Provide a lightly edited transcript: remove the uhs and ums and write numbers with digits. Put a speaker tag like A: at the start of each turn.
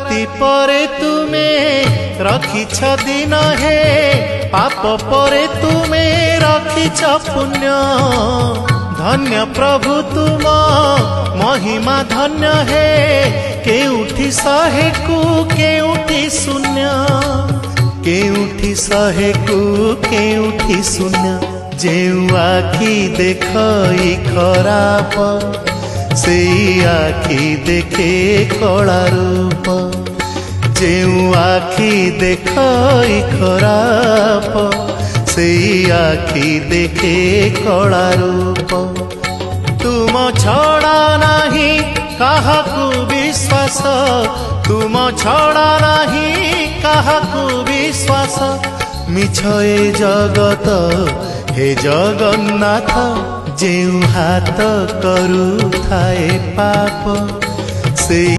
A: राति परे तुमे रखिछ दिन हे पाप परे तुमे रखिछ पुण्य धन्य प्रभु तुम महिमा धन्य हे केउठी शहे को केउठी शून्य केउठी शहे को केउठी शून्य जेउ आखि देखई खराप से आखि देखे कला रूप जेउ आखि देखई खराप से आखि देखे कला रूप तुम छड़ा नाही काहाकू विश्वास तुम छड़ा नाही काहाकू विश्वास मिछ ए जगत हे जगन्नाथ जेउ हाथ करू थाए पाप से